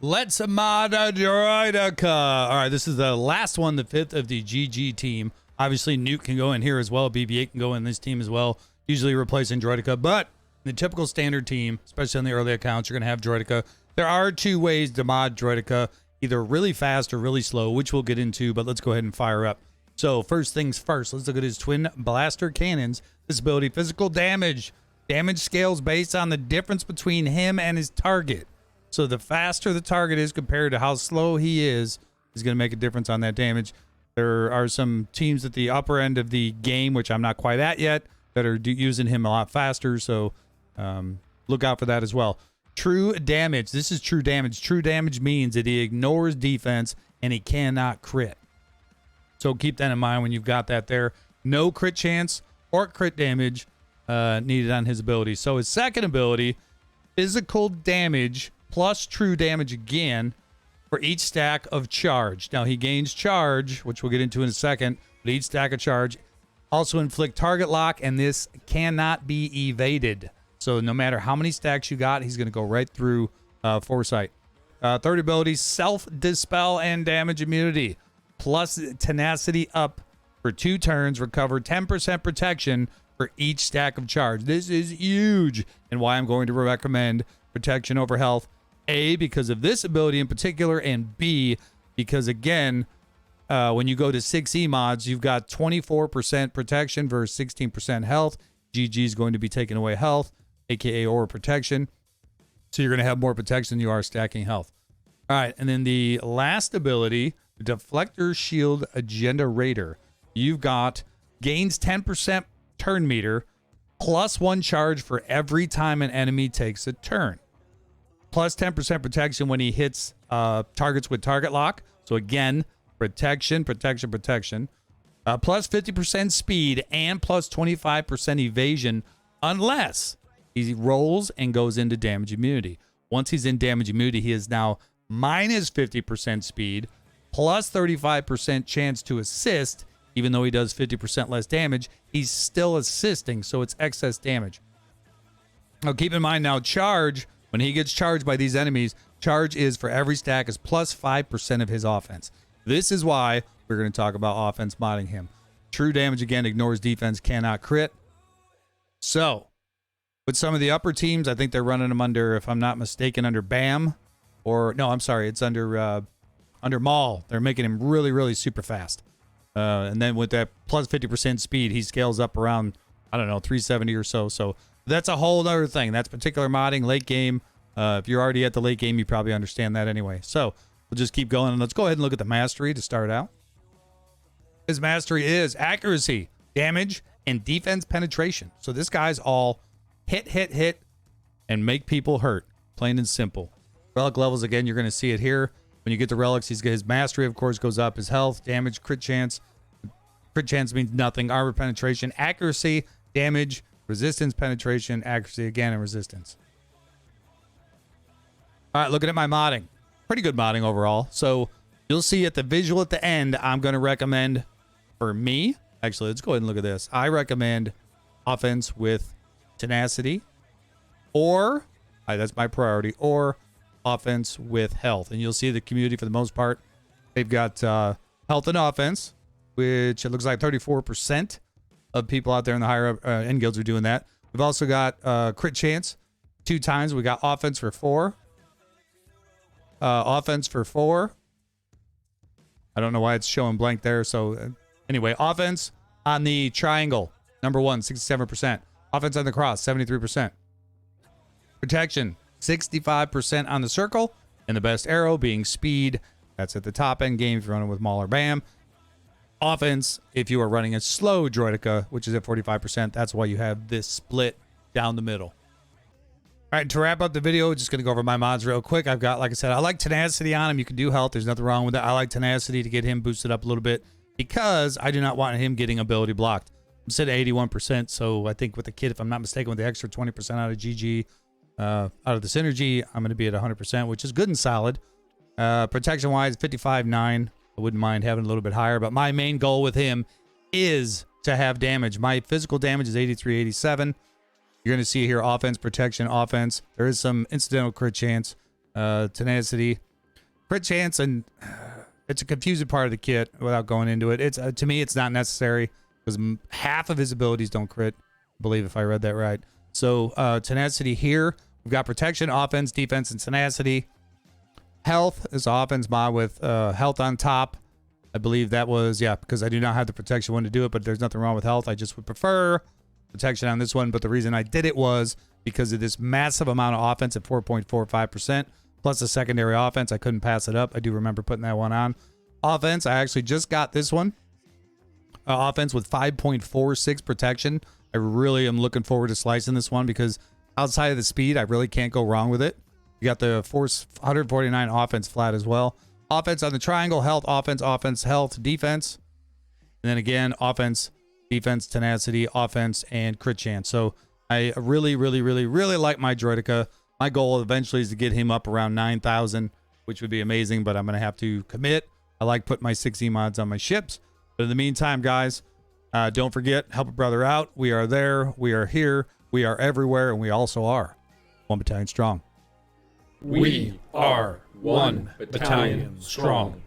Let's mod a Droideka. All right, this is the last one, the fifth of the GG team. Obviously, Newt can go in here as well. BB-8 can go in this team as well, usually replacing Droideka. But in the typical standard team, especially on the early accounts, you're going to have Droideka. There are two ways to mod Droideka, either really fast or really slow, which we'll get into, but let's go ahead and fire up. So first things first, let's look at his twin blaster cannons. This ability, physical damage. Damage scales based on the difference between him and his target. So the faster the target is compared to how slow he is going to make a difference on that damage. There are some teams at the upper end of the game, which I'm not quite at yet, that are using him a lot faster. So look out for that as well. True damage. This is true damage. True damage means that he ignores defense and he cannot crit. So keep that in mind when you've got that there. No crit chance or crit damage needed on his ability. So his second ability, physical damage plus true damage again for each stack of charge. Now he gains charge, which we'll get into in a second, but each stack of charge also inflict target lock, and this cannot be evaded. So no matter how many stacks you got, he's going to go right through foresight. Third ability, self-dispel and damage immunity, plus tenacity up for 2 turns, recover 10% protection for each stack of charge. This is huge, and why I'm going to recommend protection over health. A, because of this ability in particular, and B, because again, when you go to 6E mods, you've got 24% protection versus 16% health. GG is going to be taking away health, aka or protection. So you're going to have more protection than you are stacking health. All right, and then the last ability, Deflector Shield Agenda Raider. You've got gains 10% turn meter, plus 1 charge for every time an enemy takes a turn. Plus 10% protection when he hits targets with target lock. So again, protection. Plus 50% speed and plus 25% evasion unless he rolls and goes into damage immunity. Once he's in damage immunity, he is now minus 50% speed, plus 35% chance to assist. Even though he does 50% less damage, he's still assisting, so it's excess damage. Now keep in mind now, charge, when he gets charged by these enemies, charge is for every stack is plus 5% of his offense. This is why we're going to talk about offense modding him. True damage, again, ignores defense, cannot crit. So, with some of the upper teams, I think they're running them under, if I'm not mistaken, under BAM. Or, no, I'm sorry, it's under Maul. They're making him really, really super fast. And then with that plus 50% speed, he scales up around, I don't know, 370 or so. So that's a whole other thing. That's particular modding, late game. If you're already at the late game, you probably understand that anyway. So we'll just keep going. And let's go ahead and look at the mastery to start out. His mastery is accuracy, damage, and defense penetration. So this guy's all hit, and make people hurt. Plain and simple. Relic levels, again, you're going to see it here. When you get the relics, his mastery, of course, goes up. His health, damage, crit chance. Crit chance means nothing. Armor penetration, accuracy, damage, resistance, penetration, accuracy again, and resistance. All right, looking at my modding. Pretty good modding overall. So you'll see at the visual at the end, I'm going to recommend, for me, actually, let's go ahead and look at this. I recommend offense with tenacity, or, that's my priority, or offense with health. And you'll see the community, for the most part, they've got health and offense, which it looks like 34% of people out there in the higher end guilds are doing that. We've also got crit chance 2 times. We got offense for 4. Offense for 4. I don't know why it's showing blank there. So anyway, offense on the triangle, number 1, 67%. Offense on the cross, 73%. Protection, 65% on the circle, and the best arrow being speed. That's at the top end game if you're running with Maul or BAM. Offense, if you are running a slow Droideka, which is at 45%, that's why you have this split down the middle. All right, to wrap up the video, just going to go over my mods real quick. I've got, like I said, I like tenacity on him. You can do health. There's nothing wrong with that. I like tenacity to get him boosted up a little bit because I do not want him getting ability blocked. I'm set at 81%, so I think with the kit, if I'm not mistaken, with the extra 20% out of GG, out of the synergy, I'm going to be at 100%, which is good and solid. Protection wise, 55.9. I wouldn't mind having a little bit higher, but my main goal with him is to have damage. My physical damage is 83-87. You're going to see here offense, protection, offense. There is some incidental crit chance. tenacity, crit chance, and it's a confusing part of the kit without going into it. It's to me, it's not necessary because half of his abilities don't crit, I believe, if I read that right. So tenacity here, we've got protection, offense, defense, and tenacity. Health is offense mod with health on top. I believe that was, yeah, because I do not have the protection one to do it, but there's nothing wrong with health. I just would prefer protection on this one. But the reason I did it was because of this massive amount of offense at 4.45%, plus a secondary offense. I couldn't pass it up. I do remember putting that one on. Offense, I actually just got this one. Offense with 5.46 protection. I really am looking forward to slicing this one because outside of the speed, I really can't go wrong with it. You got the force 149 offense flat as well. Offense on the triangle, health, offense, health, defense. And then again, offense, defense, tenacity, offense, and crit chance. So I really like my Droideka. My goal eventually is to get him up around 9,000, which would be amazing, but I'm going to have to commit. I like putting my 6E mods on my ships. But in the meantime, guys, don't forget, help a brother out. We are there. We are here. We are everywhere. And we also are 1 battalion strong. We are 1 battalion strong.